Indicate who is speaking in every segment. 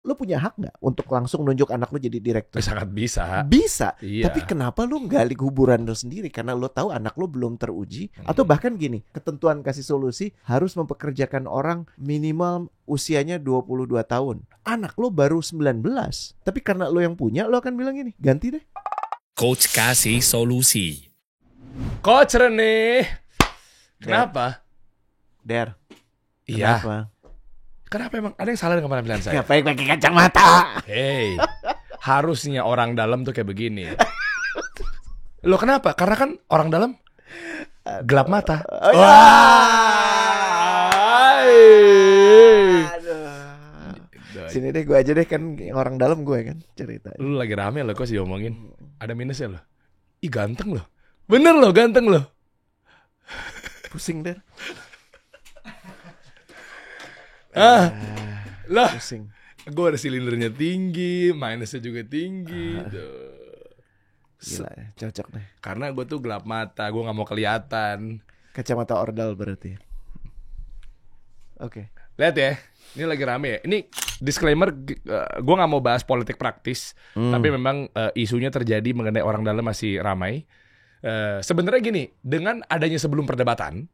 Speaker 1: Lu punya hak nggak untuk langsung nunjuk anak lu jadi direktur?
Speaker 2: Sangat bisa.
Speaker 1: Bisa.
Speaker 2: Iya.
Speaker 1: Tapi kenapa lu gali kuburan lu sendiri? Karena lu tahu anak lu belum teruji. Atau bahkan gini, ketentuan kasih solusi harus mempekerjakan orang minimal usianya 22 tahun. Anak lu baru 19. Tapi karena lu yang punya, lu akan bilang gini, ganti deh.
Speaker 3: Coach kasih solusi.
Speaker 2: Coach Rene. Kenapa?
Speaker 1: Der.
Speaker 2: Iya.
Speaker 1: Kenapa?
Speaker 2: Kenapa emang? Ada yang salah dengan penampilan saya?
Speaker 1: Ngapain pakai kacamata?
Speaker 2: Hey, harusnya orang dalam tuh kayak begini. Loh kenapa? Karena kan orang dalam gelap mata.
Speaker 1: Oh,
Speaker 2: Wah.
Speaker 1: Aduh. Sini deh gue aja deh, kan orang dalam gue kan cerita.
Speaker 2: Lu lagi rame loh kok sih omongin. Ada minusnya loh. Ih ganteng loh. Bener loh ganteng loh.
Speaker 1: Pusing deh.
Speaker 2: Lah,
Speaker 1: Pusing.
Speaker 2: gue ada silindernya tinggi, minusnya juga tinggi.
Speaker 1: Gila ya, cocok deh.
Speaker 2: Karena gue tuh gelap mata, gue nggak mau kelihatan.
Speaker 1: Kacamata ordal berarti. Oke.
Speaker 2: Lihat ya, ini lagi rame ya. Ini disclaimer, gue nggak mau bahas politik praktis, tapi memang isunya terjadi mengenai orang dalam masih ramai. Sebenarnya gini, dengan adanya sebelum perdebatan,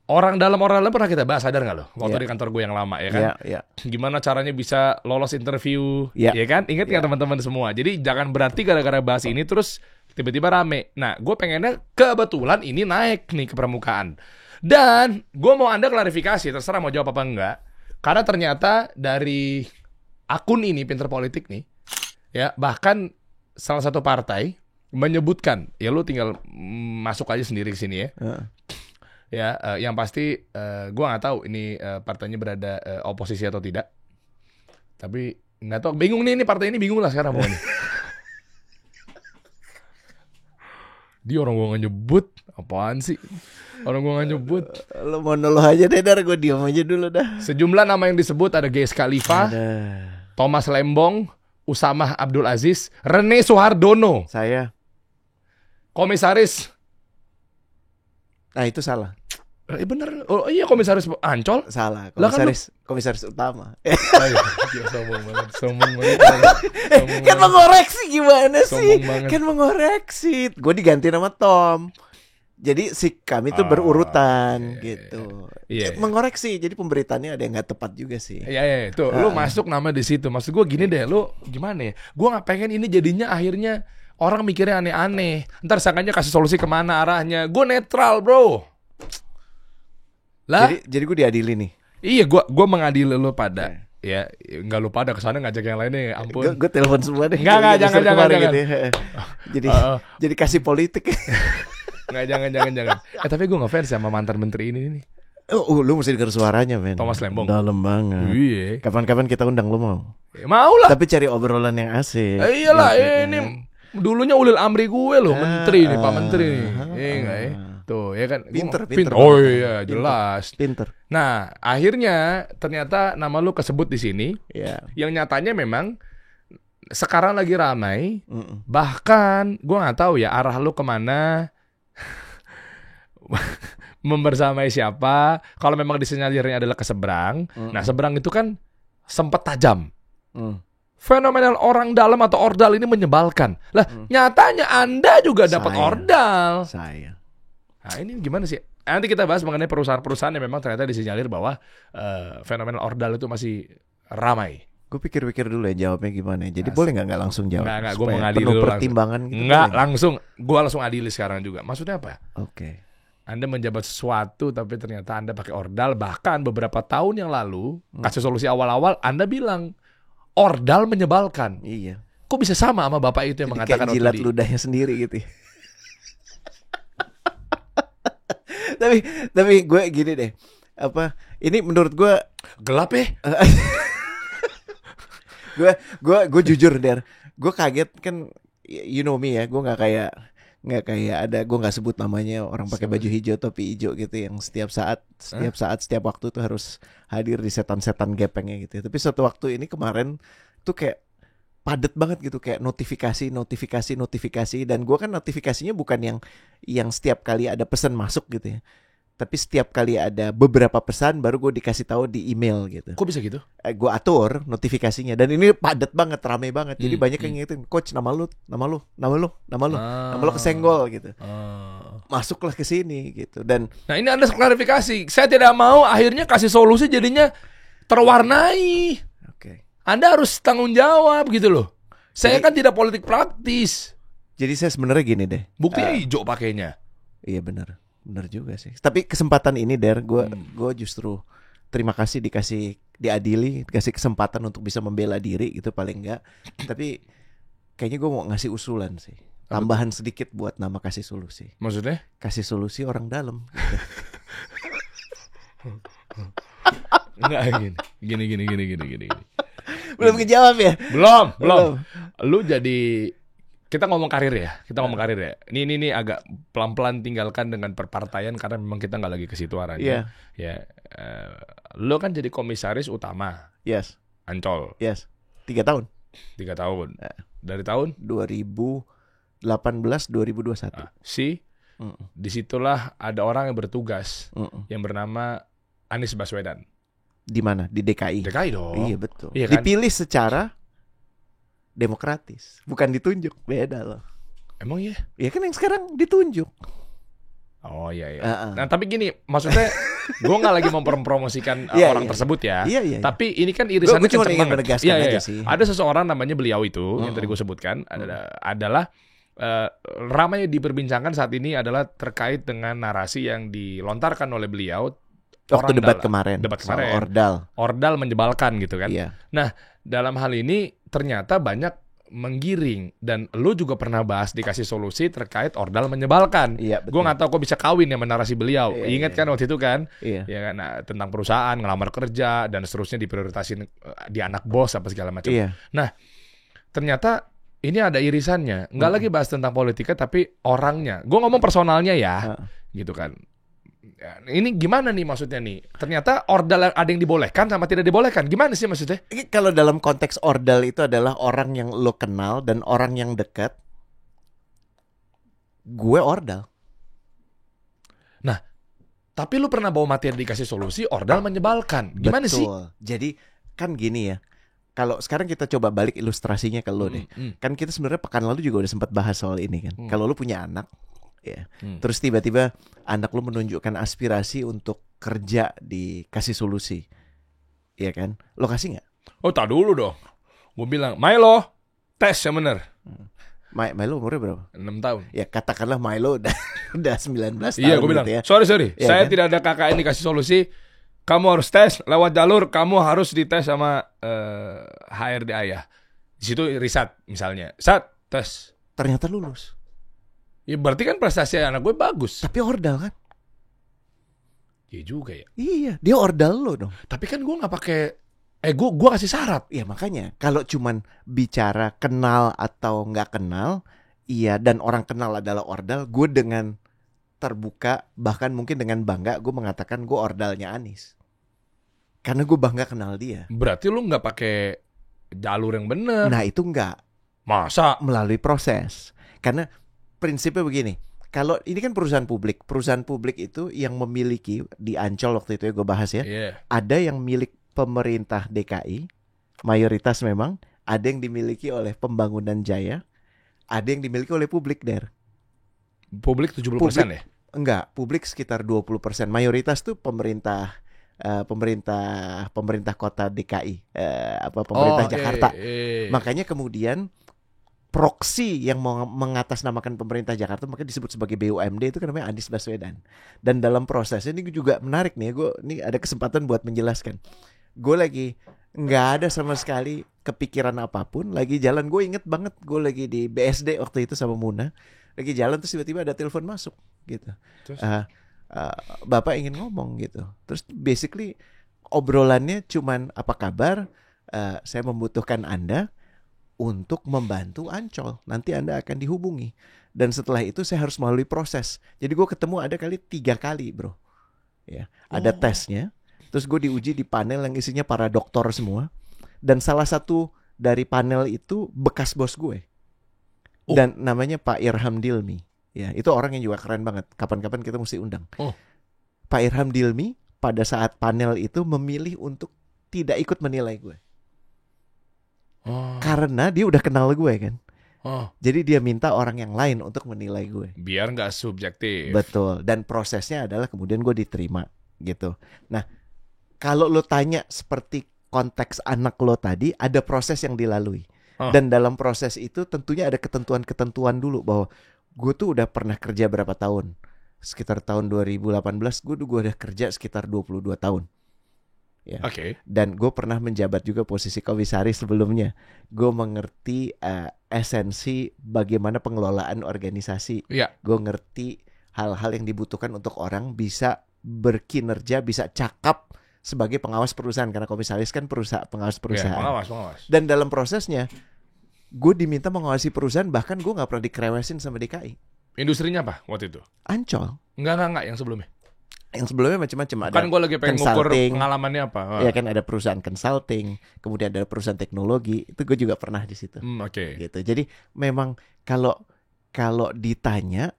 Speaker 2: orang dalam pernah kita bahas, sadar nggak lo? Waktu di kantor gue yang lama ya kan?
Speaker 1: Iya.
Speaker 2: Gimana caranya bisa lolos interview,
Speaker 1: Ya.
Speaker 2: ya kan? Ingat nggak teman-teman semua? Jadi jangan berarti gara-gara bahas ini terus tiba-tiba rame. Nah, gue pengennya kebetulan ini naik nih ke permukaan. Dan gue mau Anda klarifikasi, terserah mau jawab apa enggak. Karena ternyata dari akun ini, Pinter Politik nih, ya bahkan salah satu partai menyebutkan, ya lu tinggal masuk aja sendiri ke sini ya. Ya, yang pasti gue nggak tahu ini partainya berada oposisi atau tidak. Tapi nggak tahu, bingung nih, ini partai ini bingung lah sekarang pokoknya. Dia orang gue nggak nyebut, apaan sih? Orang gue nggak nyebut.
Speaker 1: Lo monolog aja deh, Dar, gue diam aja dulu dah.
Speaker 2: Sejumlah nama yang disebut ada G.S. Khalifa, Thomas Lembong, Usamah Abdul Aziz, Rene Soehardono,
Speaker 1: Saya.
Speaker 2: Komisaris.
Speaker 1: Nah itu salah.
Speaker 2: Bener, oh iya komisaris Ancol.
Speaker 1: Salah.
Speaker 2: Lah kan
Speaker 1: Komisaris utama.
Speaker 2: Ayo, gila, sombong banget.
Speaker 1: Kan mengoreksi gimana sih?
Speaker 2: Sombong banget.
Speaker 1: Kan mengoreksi. Gue diganti nama Tom. Jadi si kami tuh berurutan gitu.
Speaker 2: Iya.
Speaker 1: Mengoreksi. Jadi pemberitaannya ada yang nggak tepat juga sih.
Speaker 2: Iya, tuh lu masuk nama di situ. Maksud gue gini deh, lu gimana ya? Gue nggak pengen ini jadinya akhirnya orang mikirnya aneh-aneh. Ntar sangkanya kasih solusi kemana arahnya. Gue netral bro. Lah?
Speaker 1: Jadi gue diadili nih.
Speaker 2: Iya, gue mengadili lu pada. Ya, nggak lu pada kesana ngajak yang lainnya. Ampun.
Speaker 1: Gue telepon semua deh.
Speaker 2: Enggak, jangan.
Speaker 1: Gitu. Jadi kasih politik.
Speaker 2: Nggak, jangan. Tapi gue ngefans sama mantan menteri ini nih.
Speaker 1: Oh, lu mesti denger suaranya, men.
Speaker 2: Thomas Lembong.
Speaker 1: Dalam banget.
Speaker 2: Iya.
Speaker 1: Kapan-kapan kita undang lu mau.
Speaker 2: Mau lah.
Speaker 1: Tapi cari obrolan yang asik.
Speaker 2: Iyalah,
Speaker 1: gitu,
Speaker 2: ini
Speaker 1: kan.
Speaker 2: dulunya Ulil Amri gue loh, menteri nih, Pak Menteri nih. Iya enggak ya? Tuh, ya kan.
Speaker 1: Pinter.
Speaker 2: Oh iya, jelas.
Speaker 1: Pinter.
Speaker 2: Nah, akhirnya ternyata nama lu kesebut di sini.
Speaker 1: Iya.
Speaker 2: Yang nyatanya memang sekarang lagi ramai. Bahkan gue nggak tahu ya arah lu kemana. Membersamai siapa. Kalau memang disenyalirnya adalah ke seberang. Nah, seberang itu kan sempat tajam. Fenomenal orang dalam atau ordal ini menyebalkan. Lah, nyatanya Anda juga dapat ordal.
Speaker 1: Saya.
Speaker 2: Nah, ini gimana sih? Nanti kita bahas mengenai perusahaan-perusahaan yang memang ternyata disinyalir bahwa fenomenal ordal itu masih ramai.
Speaker 1: Gue pikir-pikir dulu ya jawabnya gimana. Jadi boleh nggak langsung jawab?
Speaker 2: Nggak, gue
Speaker 1: Supaya
Speaker 2: mengadili
Speaker 1: penuh
Speaker 2: dulu
Speaker 1: pertimbangan gitu.
Speaker 2: Nggak,
Speaker 1: boleh?
Speaker 2: langsung. Gue langsung adili sekarang juga. Maksudnya apa?
Speaker 1: Oke.
Speaker 2: Anda menjabat sesuatu tapi ternyata Anda pakai ordal. Bahkan beberapa tahun yang lalu kasih solusi awal-awal Anda bilang ordal menyebalkan.
Speaker 1: Iya.
Speaker 2: Kok bisa sama Bapak itu yang
Speaker 1: Jadi
Speaker 2: mengatakan
Speaker 1: kayak jilat ludahnya sendiri gitu. tapi gue gini deh. Apa? Ini menurut gue
Speaker 2: gelap ya?
Speaker 1: gue jujur Der. Gue kaget kan, you know me ya. Gue nggak kayak ada, gue nggak sebut namanya orang pakai baju hijau topi hijau gitu yang setiap setiap waktu tuh harus hadir di setan-setan gepengnya gitu. Tapi suatu waktu ini kemarin tuh kayak padet banget gitu, kayak notifikasi dan gue kan notifikasinya bukan yang setiap kali ada pesan masuk gitu ya. Tapi setiap kali ada beberapa pesan baru gue dikasih tahu di email gitu.
Speaker 2: Kok bisa gitu?
Speaker 1: Gue atur notifikasinya dan ini padat banget, rame banget. Jadi banyak yang ngingetin, coach nama lu kesenggol gitu. Masuklah ke sini gitu. Dan
Speaker 2: Nah, ini Anda klarifikasi. Saya tidak mau akhirnya kasih solusi jadinya terwarnai.
Speaker 1: oke.
Speaker 2: Anda harus tanggung jawab gitu loh. Saya
Speaker 1: Jadi-
Speaker 2: kan tidak politik praktis.
Speaker 1: Jadi saya sebenarnya gini deh.
Speaker 2: Buktinya hijau pakainya.
Speaker 1: Iya benar juga sih. Tapi kesempatan ini gue justru terima kasih diadili, dikasih kesempatan untuk bisa membela diri gitu paling enggak. Tapi kayaknya gue mau ngasih usulan sih. Tambahan sedikit buat nama kasih solusi.
Speaker 2: Maksudnya?
Speaker 1: Kasih solusi orang dalam. Gitu.
Speaker 2: Enggak gini.
Speaker 1: Belum kejawab ya?
Speaker 2: Belum. Lu jadi kita ngomong karir ya. Ini agak pelan-pelan tinggalkan dengan perpartaian karena memang kita nggak lagi ke situ arahnya. Ya, lu kan jadi komisaris utama
Speaker 1: Yes.
Speaker 2: Ancol
Speaker 1: 3 tahun.
Speaker 2: 3 tahun. Dari tahun
Speaker 1: 2018-2021.
Speaker 2: disitulah ada orang yang bertugas
Speaker 1: Mm-mm.
Speaker 2: yang bernama Anies Baswedan.
Speaker 1: Di mana? Di DKI.
Speaker 2: DKI dong.
Speaker 1: Iya betul.
Speaker 2: Iya kan?
Speaker 1: Dipilih secara demokratis, bukan ditunjuk. Beda loh.
Speaker 2: Emang iya?
Speaker 1: Ya kan yang sekarang ditunjuk.
Speaker 2: Oh iya.
Speaker 1: Uh-uh.
Speaker 2: Nah tapi gini, maksudnya gue nggak lagi mempromosikan
Speaker 1: Iya,
Speaker 2: orang
Speaker 1: iya.
Speaker 2: tersebut ya.
Speaker 1: Iya.
Speaker 2: Tapi ini kan irisannya
Speaker 1: Gua cuma
Speaker 2: kenceng
Speaker 1: ingin
Speaker 2: banget.
Speaker 1: menegaskan aja sih.
Speaker 2: Ada seseorang namanya beliau itu yang tadi gue sebutkan adalah ramai diperbincangkan saat ini adalah terkait dengan narasi yang dilontarkan oleh beliau.
Speaker 1: Waktu debat kemarin.
Speaker 2: Soal
Speaker 1: Ordal
Speaker 2: menjebalkan gitu kan.
Speaker 1: Iya.
Speaker 2: Nah dalam hal ini ternyata banyak menggiring dan lu juga pernah bahas dikasih solusi terkait ordal menyebalkan.
Speaker 1: Iya, betul.
Speaker 2: Gue nggak tahu kok bisa kawin ya narasi beliau.
Speaker 1: Iya,
Speaker 2: Ingat
Speaker 1: iya.
Speaker 2: kan waktu itu kan?
Speaker 1: Iya.
Speaker 2: Ya kan, nah, tentang perusahaan ngelamar kerja dan seterusnya diprioritasin di anak bos apa segala macam.
Speaker 1: Iya.
Speaker 2: Nah ternyata ini ada irisannya. Nggak lagi bahas tentang politiknya tapi orangnya. Gue ngomong personalnya ya, gitu kan. Ya, ini gimana nih maksudnya nih? Ternyata ordal ada yang dibolehkan sama tidak dibolehkan. Gimana sih maksudnya?
Speaker 1: Ini kalau dalam konteks ordal itu adalah orang yang lo kenal dan orang yang dekat. Gue ordal.
Speaker 2: Nah, tapi lu pernah bawa materi dikasih solusi, ordal menyebalkan. Gimana
Speaker 1: Betul.
Speaker 2: sih?
Speaker 1: Jadi kan gini ya. Kalau sekarang kita coba balik ilustrasinya ke lo deh. Kan kita sebenarnya pekan lalu juga udah sempat bahas soal ini kan. Kalau lo punya anak, ya. Terus tiba-tiba anak lo menunjukkan aspirasi untuk kerja di kasih solusi. Iya kan? Lo kasih nggak?
Speaker 2: Oh, tak dulu dong. Gue bilang, Milo, tes yang bener.
Speaker 1: Milo umurnya berapa?
Speaker 2: 6 tahun.
Speaker 1: Ya katakanlah Milo udah 19 tahun.
Speaker 2: Iya, gue bilang,
Speaker 1: gitu ya.
Speaker 2: sorry.
Speaker 1: Iya,
Speaker 2: Saya
Speaker 1: kan?
Speaker 2: tidak ada KKN dikasih solusi. Kamu harus tes lewat jalur. Kamu harus dites sama HRD ayah. Di situ riset misalnya. Tes.
Speaker 1: Ternyata lulus.
Speaker 2: Ya berarti kan prestasi anak gue bagus.
Speaker 1: Tapi ordal kan?
Speaker 2: Iya juga ya.
Speaker 1: Iya, dia ordal lo dong.
Speaker 2: Tapi kan gue nggak pakai. Gue kasih syarat.
Speaker 1: Ya makanya kalau cuman bicara kenal atau nggak kenal, iya dan orang kenal adalah ordal, gue dengan terbuka bahkan mungkin dengan bangga gue mengatakan gue ordalnya Anies. Karena gue bangga kenal dia.
Speaker 2: Berarti lu nggak pakai jalur yang bener.
Speaker 1: Nah itu nggak
Speaker 2: Masa?
Speaker 1: melalui proses. Karena prinsipnya begini. Kalau ini kan perusahaan publik itu yang memiliki di Ancol waktu itu ya gue bahas ya.
Speaker 2: Iya.
Speaker 1: Ada yang milik pemerintah DKI, mayoritas memang, ada yang dimiliki oleh Pembangunan Jaya, ada yang dimiliki oleh publik, Der.
Speaker 2: Publik 70% ya?
Speaker 1: Enggak, publik sekitar 20%. Mayoritas tuh pemerintah kota DKI, pemerintah Jakarta. Makanya kemudian proksi yang mengatasnamakan pemerintah Jakarta makanya disebut sebagai BUMD itu kan namanya Anies Baswedan. Dan dalam prosesnya ini juga menarik nih, ini ada kesempatan buat menjelaskan. Gue lagi nggak ada sama sekali kepikiran apapun, lagi jalan. Gue inget banget gue lagi di BSD waktu itu sama Muna, lagi jalan terus tiba-tiba ada telepon masuk gitu.
Speaker 2: Terus?
Speaker 1: Bapak ingin ngomong gitu. Terus basically obrolannya cuman apa kabar? Saya membutuhkan Anda untuk membantu Ancol. Nanti Anda akan dihubungi. Dan setelah itu saya harus melalui proses. Jadi gue ketemu ada 3 kali bro. Ya, ada tesnya. Terus gue diuji di panel yang isinya para doktor semua. Dan salah satu dari panel itu bekas bos gue. Dan namanya Pak Irham Dilmi. Ya, itu orang yang juga keren banget. Kapan-kapan kita mesti undang. Pak Irham Dilmi pada saat panel itu memilih untuk tidak ikut menilai gue. Karena dia udah kenal gue kan. Jadi dia minta orang yang lain untuk menilai gue.
Speaker 2: Biar nggak subjektif.
Speaker 1: Betul. Dan prosesnya adalah kemudian gue diterima gitu. Nah, kalau lo tanya seperti konteks anak lo tadi, ada proses yang dilalui. Dan dalam proses itu tentunya ada ketentuan-ketentuan dulu bahwa gue tuh udah pernah kerja berapa tahun. Sekitar tahun 2018 gue udah kerja sekitar 22 tahun. Ya.
Speaker 2: Oke.
Speaker 1: Dan gue pernah menjabat juga posisi komisaris sebelumnya. Gue mengerti esensi bagaimana pengelolaan organisasi.
Speaker 2: Iya.
Speaker 1: Gue ngerti hal-hal yang dibutuhkan untuk orang bisa berkinerja, bisa cakap sebagai pengawas perusahaan. Karena komisaris kan pengawas perusahaan.
Speaker 2: Ya, pengawas.
Speaker 1: Dan dalam prosesnya gue diminta mengawasi perusahaan, bahkan gue gak pernah dikerewesin sama DKI.
Speaker 2: Industrinya apa waktu itu?
Speaker 1: Ancol.
Speaker 2: Enggak yang sebelumnya.
Speaker 1: Yang sebelumnya macam-macam, ada
Speaker 2: Kan gue lagi pengen ngukur
Speaker 1: consulting,
Speaker 2: pengalamannya apa.
Speaker 1: ya kan, ada perusahaan consulting, kemudian ada perusahaan teknologi, itu gue juga pernah di situ.
Speaker 2: Oke.
Speaker 1: Gitu. Jadi memang kalau ditanya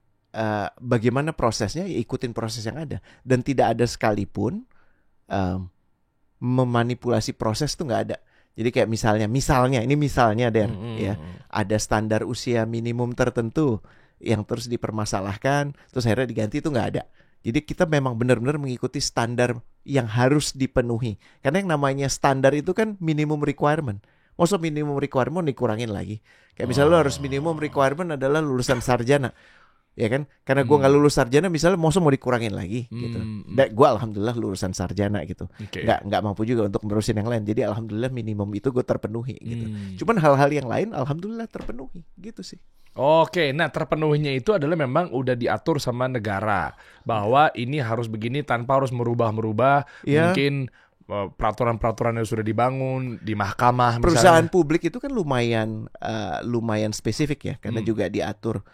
Speaker 1: bagaimana prosesnya, ya ikutin proses yang ada, dan tidak ada sekalipun memanipulasi proses tuh nggak ada. Jadi kayak misalnya ini misalnya Der, ya, ada standar usia minimum tertentu yang terus dipermasalahkan, terus akhirnya diganti, itu nggak ada. Jadi kita memang benar-benar mengikuti standar yang harus dipenuhi. Karena yang namanya standar itu kan minimum requirement. Maksud minimum requirement dikurangin lagi. Kayak misalnya lo harus minimum requirement adalah lulusan sarjana. Ya kan? Karena gue gak lulus sarjana, misalnya mau dikurangin lagi gitu. Dan gue alhamdulillah lulusan sarjana gitu. Gak mampu juga untuk menerusin yang lain. Jadi alhamdulillah minimum itu gue terpenuhi gitu. Cuman hal-hal yang lain alhamdulillah terpenuhi gitu sih.
Speaker 2: Oke, nah terpenuhinya itu adalah memang udah diatur sama negara bahwa ini harus begini tanpa harus merubah-merubah.
Speaker 1: Ya.
Speaker 2: Mungkin peraturan-peraturan yang sudah dibangun di mahkamah.
Speaker 1: Perusahaan
Speaker 2: misalnya.
Speaker 1: publik itu kan lumayan spesifik ya, karena juga diatur.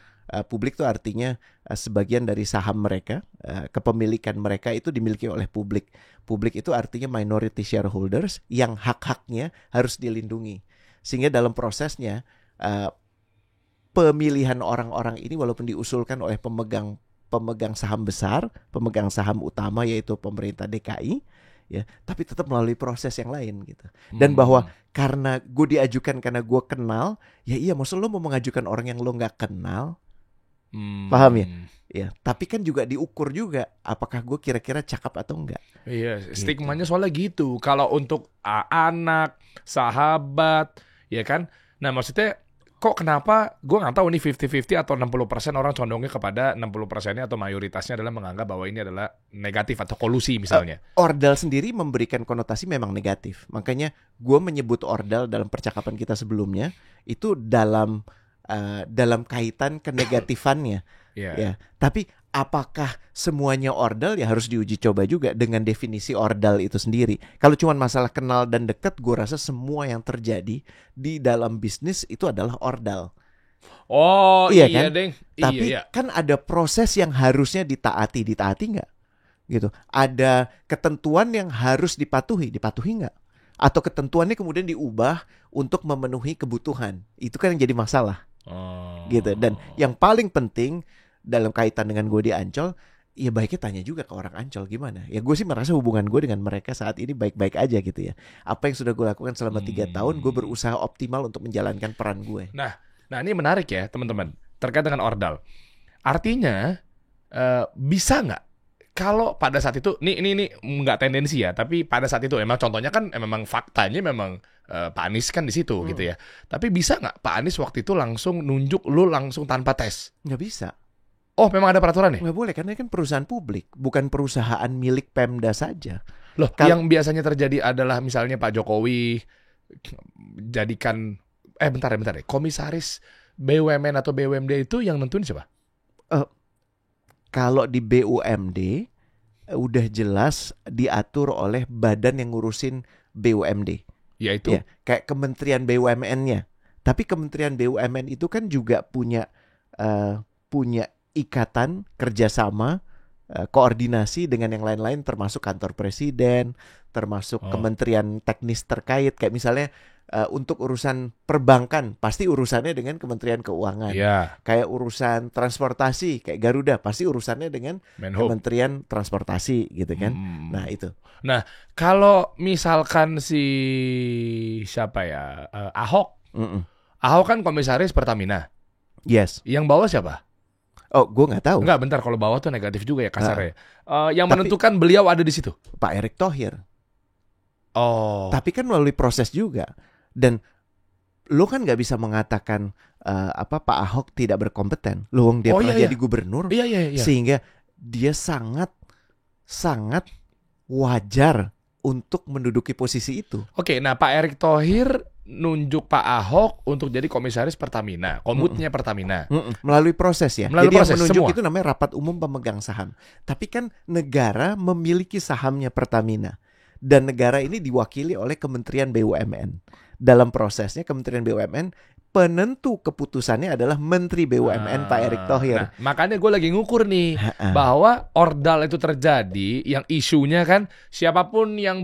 Speaker 1: Publik itu artinya sebagian dari saham mereka, kepemilikan mereka itu dimiliki oleh publik. Publik itu artinya minority shareholders yang hak-haknya harus dilindungi. Sehingga dalam prosesnya pemilihan orang-orang ini walaupun diusulkan oleh pemegang saham besar, pemegang saham utama yaitu pemerintah DKI, ya, tapi tetap melalui proses yang lain gitu. Dan bahwa karena gue diajukan karena gue kenal, ya iya, maksud lo mau mengajukan orang yang lo nggak kenal, paham ya? Ya, tapi kan juga diukur juga apakah gue kira-kira cakap atau enggak.
Speaker 2: Iya, stigmanya soalnya gitu. Kalau untuk anak, sahabat, ya kan. Nah, maksudnya kok kenapa gue nggak tahu nih 50-50 atau 60% orang condongnya kepada 60%-nya atau mayoritasnya adalah menganggap bahwa ini adalah negatif atau kolusi misalnya.
Speaker 1: Ordal sendiri memberikan konotasi memang negatif. Makanya gue menyebut ordal dalam percakapan kita sebelumnya itu dalam kaitan kenegatifannya. Ya. Tapi apakah semuanya ordal, ya harus diuji coba juga dengan definisi ordal itu sendiri. Kalau cuma masalah kenal dan dekat, gue rasa semua yang terjadi di dalam bisnis itu adalah ordal.
Speaker 2: Oh iya kan? Deng.
Speaker 1: Tapi
Speaker 2: iya.
Speaker 1: kan ada proses yang harusnya ditaati nggak? Gitu. Ada ketentuan yang harus dipatuhi nggak? Atau ketentuannya kemudian diubah untuk memenuhi kebutuhan. Itu kan yang jadi masalah. Gitu. Dan yang paling penting dalam kaitan dengan gue di Ancol, ya baiknya tanya juga ke orang Ancol gimana. Ya gue sih merasa hubungan gue dengan mereka saat ini baik-baik aja gitu ya. Apa yang sudah gue lakukan selama 3 tahun, gue berusaha optimal untuk menjalankan peran gue.
Speaker 2: Nah ini menarik ya teman-teman, terkait dengan ordal. Artinya bisa nggak kalau pada saat itu, ini nggak tendensi ya, tapi pada saat itu emang contohnya kan memang faktanya memang Pak Anies kan di situ gitu ya. Tapi bisa nggak Pak Anies waktu itu langsung nunjuk lu langsung tanpa tes?
Speaker 1: Nggak bisa.
Speaker 2: Oh, memang ada peraturan ya?
Speaker 1: Nggak boleh, karena ini kan perusahaan publik, bukan perusahaan milik Pemda saja.
Speaker 2: Loh, yang biasanya terjadi adalah misalnya Pak Jokowi jadikan bentar ya, komisaris BUMN atau BUMD itu yang nentuin siapa?
Speaker 1: Kalau di BUMD udah jelas diatur oleh badan yang ngurusin BUMD.
Speaker 2: Yaitu?
Speaker 1: Ya, kayak Kementerian BUMN-nya. Tapi Kementerian BUMN itu kan juga punya ikatan kerjasama, koordinasi dengan yang lain-lain, termasuk kantor presiden, termasuk kementerian teknis terkait. Kayak misalnya untuk urusan perbankan pasti urusannya dengan Kementerian Keuangan.
Speaker 2: Iya.
Speaker 1: Kayak urusan transportasi kayak Garuda pasti urusannya dengan
Speaker 2: Menhub.
Speaker 1: Kementerian Transportasi gitu kan. Nah itu.
Speaker 2: Nah, kalau misalkan siapa ya? Ahok.
Speaker 1: Mm-mm.
Speaker 2: Ahok kan komisaris Pertamina.
Speaker 1: Yes.
Speaker 2: Yang bawah siapa?
Speaker 1: Oh, gue nggak tahu.
Speaker 2: Enggak, bentar, kalau bawah tuh negatif juga ya kasarnya. Yang
Speaker 1: Tapi-
Speaker 2: menentukan beliau ada di situ.
Speaker 1: Pak Erick Thohir.
Speaker 2: Oh.
Speaker 1: Tapi kan melalui proses juga. Dan lo kan nggak bisa mengatakan Pak Ahok tidak berkompeten. Lo wong dia
Speaker 2: Oh,
Speaker 1: pernah
Speaker 2: iya, iya.
Speaker 1: jadi gubernur,
Speaker 2: Iya.
Speaker 1: sehingga dia sangat wajar untuk menduduki posisi itu.
Speaker 2: Oke, nah Pak Erick Thohir nunjuk Pak Ahok untuk jadi komisaris Pertamina, komutnya Pertamina.
Speaker 1: Melalui proses ya.
Speaker 2: Melalui
Speaker 1: Jadi
Speaker 2: proses,
Speaker 1: yang menunjuk
Speaker 2: semua.
Speaker 1: itu namanya rapat umum pemegang saham. Tapi kan negara memiliki sahamnya Pertamina. Dan negara ini diwakili oleh Kementerian BUMN. Dalam prosesnya Kementerian BUMN, penentu keputusannya adalah Menteri BUMN Pak Erick Thohir.
Speaker 2: Nah, makanya gue lagi ngukur nih bahwa ordal itu terjadi, yang isunya kan siapapun yang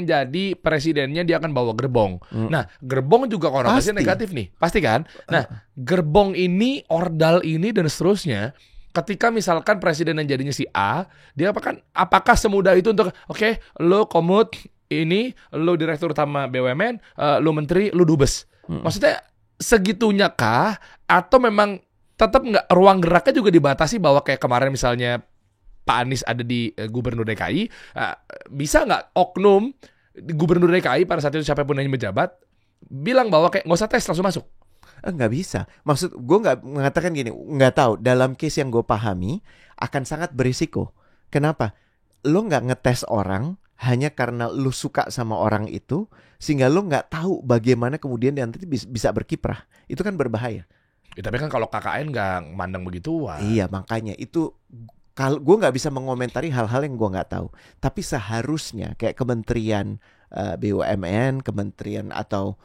Speaker 2: jadi presidennya dia akan bawa gerbong. Nah, gerbong juga konotasinya
Speaker 1: Pasti.
Speaker 2: negatif nih, pasti kan? Nah, gerbong ini, ordal ini dan seterusnya. Ketika misalkan presiden yang jadinya si A, dia apakah semudah itu untuk oke, lo komut ini, lo direktur utama BUMN, lo menteri, lo dubes. Maksudnya segitunya kah? Atau memang tetap nggak, ruang geraknya juga dibatasi bahwa kayak kemarin misalnya Pak Anies ada di Gubernur DKI, bisa nggak oknum Gubernur DKI pada saat itu siapapun yang menjabat bilang bahwa kayak nggak usah tes langsung masuk?
Speaker 1: Nggak bisa. Maksud gue nggak mengatakan gini, nggak tahu. Dalam case yang gue pahami akan sangat berisiko. Kenapa? Lo nggak ngetes orang hanya karena lo suka sama orang itu, sehingga lo nggak tahu bagaimana kemudian dia nanti bisa berkiprah. Itu kan berbahaya.
Speaker 2: Ya, tapi kan kalau KKN nggak mandang begituan.
Speaker 1: Iya, makanya itu. Kalau gue nggak bisa mengomentari hal-hal yang gue nggak tahu. Tapi seharusnya kayak Kementerian BUMN, Kementerian atau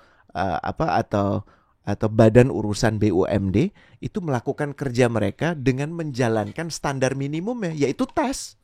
Speaker 1: badan urusan BUMD itu melakukan kerja mereka dengan menjalankan standar minimumnya, yaitu tes.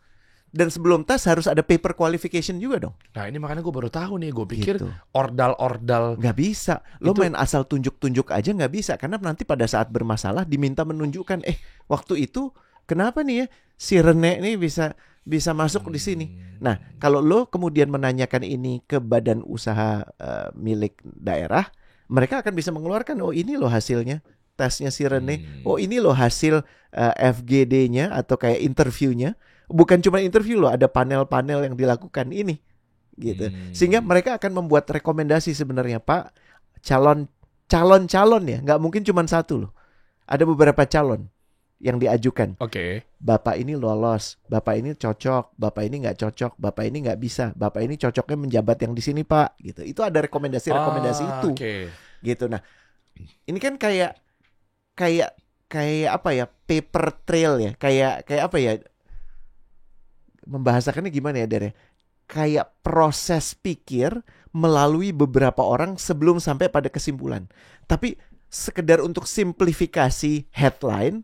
Speaker 1: Dan sebelum tes harus ada paper qualification juga dong.
Speaker 2: Nah ini makanya gue baru tahu nih, gue pikir
Speaker 1: Gitu.
Speaker 2: ordal-ordal.
Speaker 1: Nggak bisa. Lo
Speaker 2: Itu-
Speaker 1: main asal tunjuk-tunjuk aja nggak bisa. Karena nanti pada saat bermasalah diminta menunjukkan, waktu itu kenapa nih ya si Rene nih bisa masuk di sini. Nah, kalau lo kemudian menanyakan ini ke badan usaha milik daerah, mereka akan bisa mengeluarkan, oh ini loh hasilnya tesnya si Rene, oh ini loh hasil FGD-nya atau kayak interviewnya. Bukan cuma interview loh, ada panel-panel yang dilakukan ini gitu. Sehingga mereka akan membuat rekomendasi sebenarnya, Pak, calon-calon ya, nggak mungkin cuma satu loh. Ada beberapa calon yang diajukan.
Speaker 2: Oke.
Speaker 1: Bapak ini lolos, bapak ini cocok, bapak ini nggak cocok, bapak ini nggak bisa, bapak ini cocoknya menjabat yang di sini Pak, gitu. Itu ada rekomendasi itu,
Speaker 2: Oke.
Speaker 1: gitu. Nah, ini kan kayak apa ya, paper trail ya, kayak apa ya, membahasakannya gimana ya, Dere? Kayak proses pikir melalui beberapa orang sebelum sampai pada kesimpulan. Tapi sekedar untuk simplifikasi headline,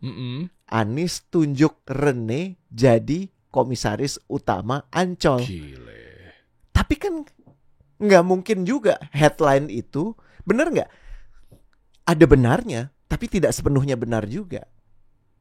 Speaker 1: Anies tunjuk Rene jadi komisaris utama Ancol.
Speaker 2: Gile.
Speaker 1: Tapi kan nggak mungkin juga headline itu, benar nggak? Ada benarnya, tapi tidak sepenuhnya benar juga.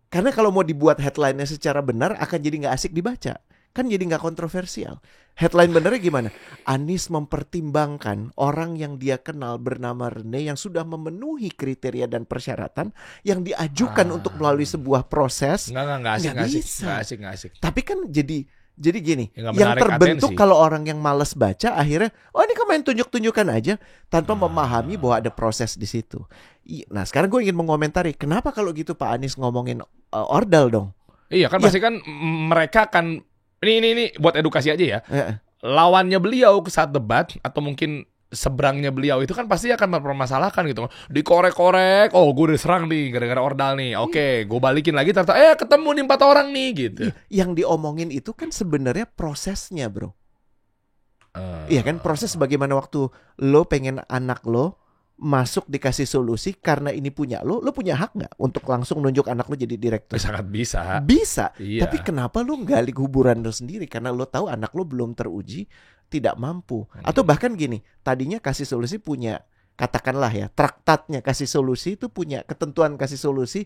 Speaker 1: Karena kalau mau dibuat headline-nya secara benar akan jadi nggak asik dibaca. Kan jadi nggak kontroversial. Headline benernya gimana? Anies mempertimbangkan orang yang dia kenal bernama Rene yang sudah memenuhi kriteria dan persyaratan yang diajukan untuk melalui sebuah proses.
Speaker 2: Nggak
Speaker 1: Nggak
Speaker 2: asik.
Speaker 1: Tapi kan jadi gini,
Speaker 2: Ya, nggak
Speaker 1: yang
Speaker 2: menarik
Speaker 1: terbentuk
Speaker 2: atensi.
Speaker 1: kalau orang yang malas baca akhirnya, oh ini kan main tunjuk-tunjukkan aja tanpa memahami bahwa ada proses di situ. Nah sekarang gue ingin mengomentari, kenapa kalau gitu Pak Anies ngomongin ordal dong?
Speaker 2: Iya kan pasti kan mereka akan ini buat edukasi aja ya.
Speaker 1: Eh,
Speaker 2: Lawannya beliau ke saat debat atau mungkin seberangnya beliau itu kan pasti akan mempermasalahkan gitu. Dikorek-korek, oh gue udah serang nih gara-gara ordal nih. Oke, gue balikin lagi ternyata ketemu nih 4 orang nih gitu.
Speaker 1: Yang diomongin itu kan sebenarnya prosesnya, bro. Iya kan, proses bagaimana waktu lo pengen anak lo masuk dikasih solusi karena ini punya lo punya hak nggak untuk langsung nunjuk anak lo jadi direktur?
Speaker 2: Sangat bisa.
Speaker 1: Bisa,
Speaker 2: Iya.
Speaker 1: tapi kenapa lo gali kuburan lo sendiri? Karena lo tahu anak lo belum teruji, tidak mampu. Atau bahkan gini, tadinya Kasih Solusi punya, katakanlah ya, traktatnya Kasih Solusi itu punya ketentuan Kasih Solusi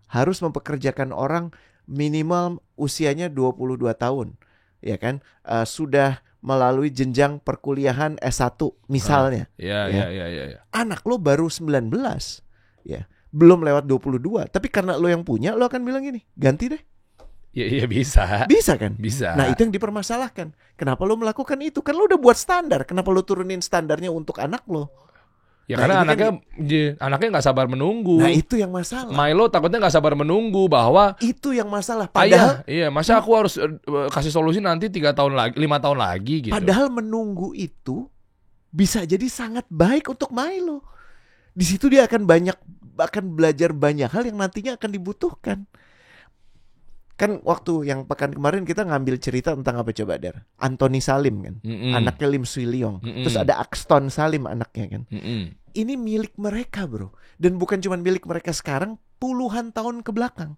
Speaker 1: harus mempekerjakan orang minimal usianya 22 tahun. Ya kan? Sudah melalui jenjang perkuliahan S1 misalnya.
Speaker 2: Ya.
Speaker 1: Anak lo baru 19. Ya. Belum lewat 22. Tapi karena lo yang punya, lo akan bilang gini, ganti deh.
Speaker 2: Iya bisa.
Speaker 1: Bisa kan?
Speaker 2: Bisa.
Speaker 1: Nah itu yang dipermasalahkan. Kenapa lo melakukan itu? Kan lo udah buat standar. Kenapa lo turunin standarnya untuk anak lo?
Speaker 2: Ya
Speaker 1: Nah,
Speaker 2: karena
Speaker 1: ini
Speaker 2: anaknya nggak sabar menunggu.
Speaker 1: Nah itu yang masalah.
Speaker 2: Milo takutnya nggak sabar menunggu bahwa
Speaker 1: Itu yang masalah. Padahal
Speaker 2: iya, masa aku harus kasih solusi nanti 3 tahun lagi, 5 tahun lagi gitu.
Speaker 1: Padahal menunggu itu bisa jadi sangat baik untuk Milo. Di situ dia akan belajar banyak hal yang nantinya akan dibutuhkan. Kan waktu yang pekan kemarin kita ngambil cerita tentang apa coba Der? Anthony Salim kan, anaknya Lim Swee Leong. Terus ada Axton Salim anaknya kan. Ini milik mereka bro. Dan bukan cuma milik mereka sekarang, puluhan tahun ke belakang.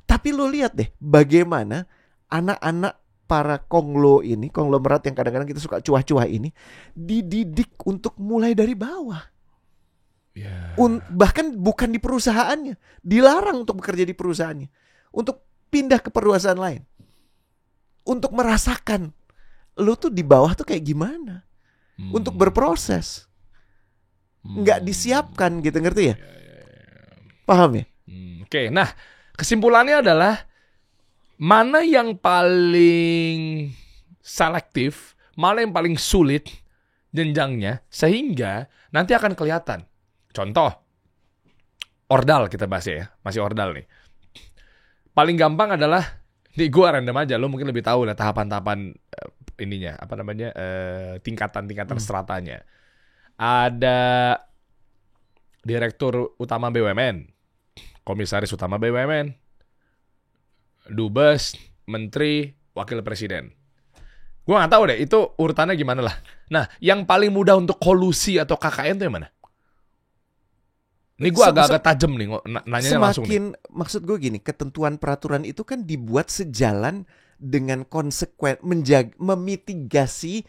Speaker 1: Tapi lo lihat deh bagaimana anak-anak para konglomerat yang kadang-kadang kita suka cuah-cuah ini, dididik untuk mulai dari bawah. Bahkan bukan di perusahaannya, dilarang untuk bekerja di perusahaannya, untuk pindah ke perusahaan lain, untuk merasakan lu tuh di bawah tuh kayak gimana, untuk berproses, nggak disiapkan gitu, ngerti ya? Paham ya?
Speaker 2: Oke, nah kesimpulannya adalah mana yang paling selektif, mana yang paling sulit jenjangnya, sehingga nanti akan kelihatan. Contoh, ordal kita bahas ya, masih ordal nih. Paling gampang adalah, nih gue random aja, lo mungkin lebih tahu lah tahapan-tahapan ininya, apa namanya, tingkatan-tingkatan stratanya. Ada direktur utama BUMN, komisaris utama BUMN, dubes, menteri, wakil presiden. Gue nggak tahu deh itu urutannya gimana lah. Nah, yang paling mudah untuk kolusi atau KKN itu yang mana? Ini gue agak-agak tajam nih nanyanya langsung nih.
Speaker 1: Maksud gue gini, ketentuan peraturan itu kan dibuat sejalan dengan memitigasi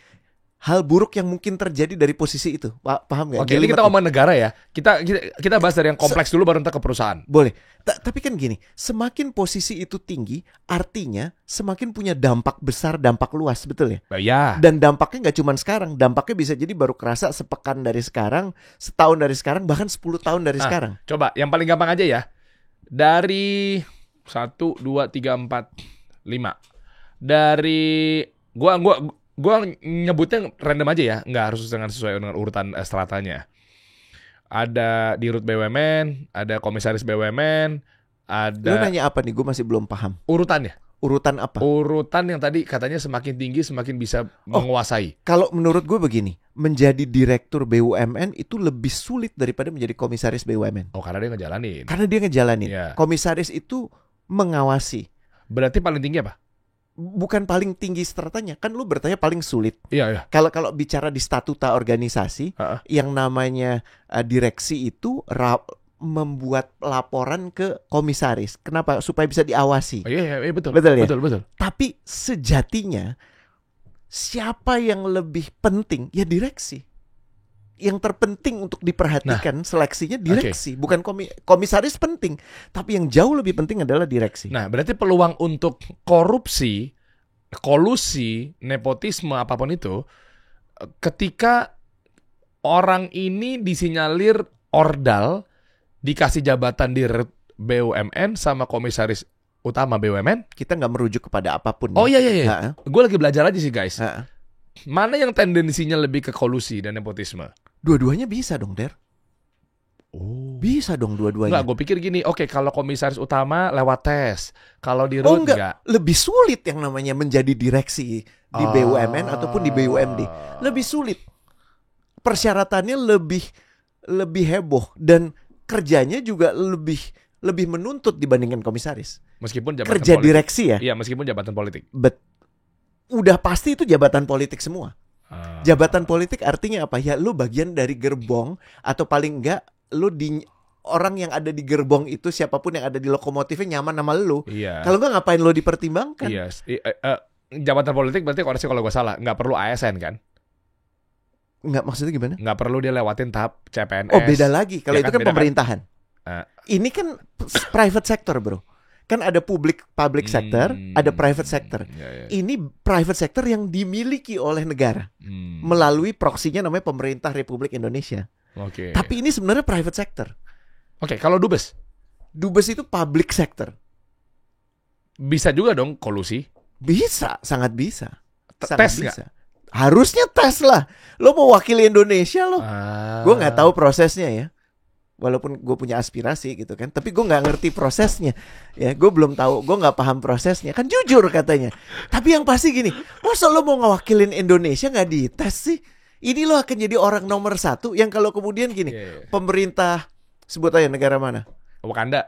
Speaker 1: hal buruk yang mungkin terjadi dari posisi itu. Paham gak?
Speaker 2: Oke, ini kita ngomong negara ya. Kita bahas dari yang kompleks dulu baru ntar ke perusahaan.
Speaker 1: Boleh. Tapi kan gini, semakin posisi itu tinggi, artinya semakin punya dampak besar, dampak luas, betul ya?
Speaker 2: Ya.
Speaker 1: Dan dampaknya nggak cuma sekarang, dampaknya bisa jadi baru kerasa sepekan dari sekarang, setahun dari sekarang, bahkan 10 tahun dari sekarang.
Speaker 2: Coba, yang paling gampang aja ya. Dari 1, 2, 3, 4, 5. Dari Gua nyebutnya random aja ya, nggak harus sesuai dengan urutan stratanya. Ada dirut BUMN, ada komisaris BUMN, ada.
Speaker 1: Lu nanya apa nih? Gue masih belum paham.
Speaker 2: Urutannya?
Speaker 1: Urutan apa?
Speaker 2: Urutan yang tadi katanya semakin tinggi semakin bisa menguasai.
Speaker 1: Kalau menurut gue begini, menjadi direktur BUMN itu lebih sulit daripada menjadi komisaris BUMN.
Speaker 2: Oh, karena dia ngejalanin.
Speaker 1: Yeah. Komisaris itu mengawasi.
Speaker 2: Berarti paling tinggi apa?
Speaker 1: Bukan paling tinggi stratanya, kan lu bertanya paling sulit.
Speaker 2: Iya.
Speaker 1: Kalau bicara di statuta organisasi, yang namanya direksi itu membuat laporan ke komisaris. Kenapa? Supaya bisa diawasi.
Speaker 2: Iya, betul.
Speaker 1: Betul ya?
Speaker 2: Betul.
Speaker 1: Tapi sejatinya siapa yang lebih penting? Ya direksi. Yang terpenting untuk diperhatikan seleksinya direksi, bukan komisaris penting, tapi yang jauh lebih penting adalah direksi.
Speaker 2: Nah, berarti peluang untuk korupsi, kolusi, nepotisme apapun itu, ketika orang ini disinyalir ordal, dikasih jabatan di BUMN sama komisaris utama BUMN,
Speaker 1: kita nggak merujuk kepada apapun.
Speaker 2: Oh iya. Gue lagi belajar aja sih guys. Mana yang tendensinya lebih ke kolusi dan nepotisme?
Speaker 1: Dua-duanya bisa dong, Der. Oh. Bisa dong dua-duanya.
Speaker 2: Enggak, gue pikir gini, oke, kalau komisaris utama lewat tes, kalau di RUT enggak.
Speaker 1: Lebih sulit yang namanya menjadi direksi di BUMN ataupun di BUMD. Lebih sulit. Persyaratannya lebih heboh dan kerjanya juga lebih menuntut dibandingkan komisaris.
Speaker 2: Meskipun jabatan
Speaker 1: kerja
Speaker 2: politik.
Speaker 1: Direksi ya.
Speaker 2: Iya, meskipun jabatan politik.
Speaker 1: Udah pasti itu jabatan politik semua. Jabatan politik artinya apa? Ya lu bagian dari gerbong, atau paling enggak lu orang yang ada di gerbong itu, siapapun yang ada di lokomotifnya nyaman sama lu.
Speaker 2: Iya.
Speaker 1: Kalau enggak ngapain lu dipertimbangkan?
Speaker 2: Iya. jabatan politik berarti koreksi kalau gue salah, nggak perlu ASN kan?
Speaker 1: Nggak, maksudnya gimana?
Speaker 2: Nggak perlu dia lewatin tahap CPNS.
Speaker 1: Oh, beda lagi. Kalau
Speaker 2: Ya
Speaker 1: itu
Speaker 2: kan,
Speaker 1: kan
Speaker 2: beda kan?
Speaker 1: pemerintahan.
Speaker 2: Eh.
Speaker 1: Ini kan private sector, bro. Kan ada public sector, ada private sector.
Speaker 2: Ya.
Speaker 1: Ini private sector yang dimiliki oleh negara melalui proksinya namanya Pemerintah Republik Indonesia.
Speaker 2: Oke.
Speaker 1: Tapi ini sebenarnya private sector.
Speaker 2: Oke, kalau dubes
Speaker 1: Dubes itu public sector.
Speaker 2: bisa juga dong kolusi.
Speaker 1: Bisa, sangat bisa.
Speaker 2: Tes
Speaker 1: Sangat
Speaker 2: nggak?
Speaker 1: bisa. Harusnya tes lah. Lo mau wakili Indonesia lo. Gue nggak tahu prosesnya ya. Walaupun gue punya aspirasi gitu kan, tapi gue nggak ngerti prosesnya. Ya, gue belum tahu, gue nggak paham prosesnya. Kan jujur katanya. Tapi yang pasti gini, masa lo mau ngewakilin Indonesia nggak dites sih? Ini lo akan jadi orang nomor 1 yang kalau kemudian gini, pemerintah, sebut aja negara mana?
Speaker 2: Wakanda.